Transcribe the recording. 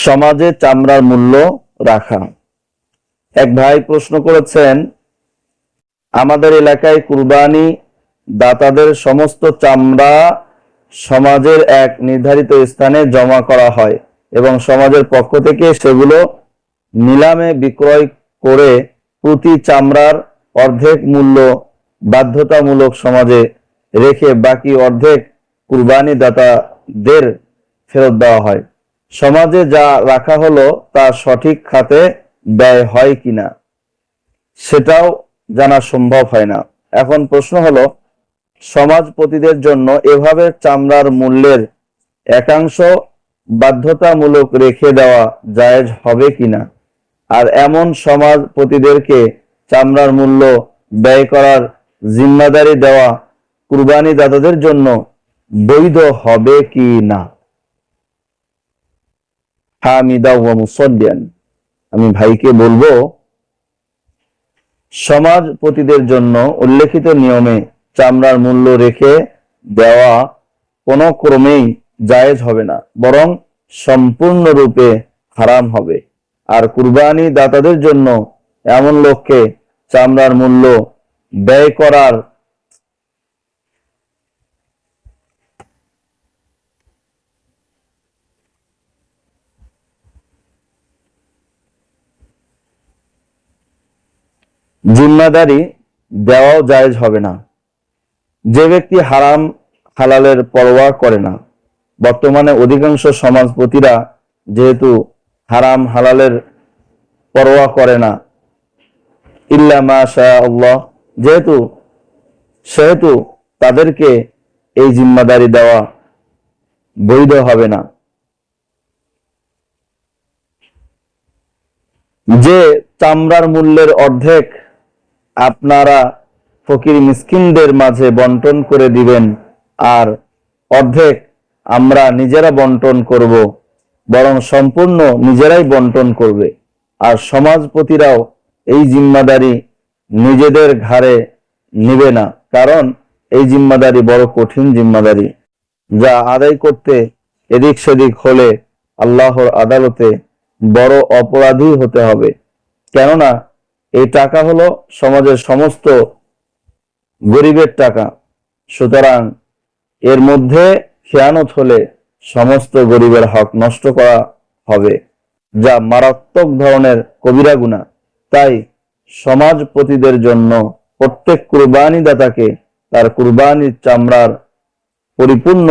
সমাজে চামড়ার মূল্য রাখা। এক ভাই প্রশ্ন করেছেন, আমাদের এলাকায় কুরবানি দাতাদের সমস্ত চামড়া সমাজের এক নির্ধারিত স্থানে জমা করা হয় এবং সমাজের পক্ষ থেকে সেগুলো নিলামে বিক্রয় করে প্রতি চামড়ার অর্ধেক মূল্য বাধ্যতামূলক সমাজে রেখে বাকি অর্ধেক কুরবানি দাতাদের ফেরত দেওয়া হয়। সমাজে যা রাখা হলো তা সঠিক খাতে ব্যয় হয় কিনা সেটাও জানা সম্ভব হয় না। এখন প্রশ্ন হলো, সমাজপতিদের জন্য এভাবে চামড়ার মূল্যের একাংশ বাধ্যতামূলক রেখে দেওয়া জায়েজ হবে কিনা, আর এমন সমাজপতিদেরকে চামড়ার মূল্য ব্যয় করার জিম্মাদারি দেওয়া কুরবানি দাতাদের জন্য বৈধ হবে কি না। হামিদা ওয়া মুসাদ্দিয়ান, আমি ভাইকে বলবো, সমাজপতিদের জন্য উল্লেখিত নিয়মে চামড়ার মূল্য রেখে দেওয়া কোনো ক্রমেই জায়েজ হবে না, বরং সম্পূর্ণরূপে হারাম হবে। আর কুরবানি দাতাদের জন্য এমন লোককে চামড়ার মূল্য ব্যয় করার জিম্মাদারি দেওয়াও জায়েজ হবে না। যে ব্যক্তি হারাম হালালের পরোয়া করে না, বর্তমানে অধিকাংশ সমাজপতিরা যেহেতু হারাম হালালের পরোয়া করে না, ইল্লা মা শা আল্লাহ, সেহেতু তাদেরকে এই জিম্মাদারি দেওয়া বৈধ হবে না। যে চামড়ার মূল্যের অর্ধেক আপনারা ফকির মিসকিনদের মাঝে বন্টন করে দিবেন আর অর্ধেক আমরা নিজেরা বন্টন করব, বরং সম্পূর্ণ নিজেরাই বন্টন করবে। আর সমাজপতিরাও এই জিম্মাদারি নিজেদের ঘাড়ে নিবে না, কারণ এই জিম্মাদারি বড় কঠিন জিম্মাদারি, যা আদায় করতে এদিক সেদিক হলে আল্লাহর আদালতে বড় অপরাধী হতে হবে। কেননা এই টাকা হলো সমাজের সমস্ত গরিবের টাকা, সুতরাং এর মধ্যে খেয়ানত হলে সমস্ত গরিবের হক নষ্ট করা হবে, যা মারাত্মক ধরনের কবিরা গুনাহ। তাই সমাজপতিদের জন্য প্রত্যেক কুরবানি দাতাকে তার কুরবানির চামড়ার পরিপূর্ণ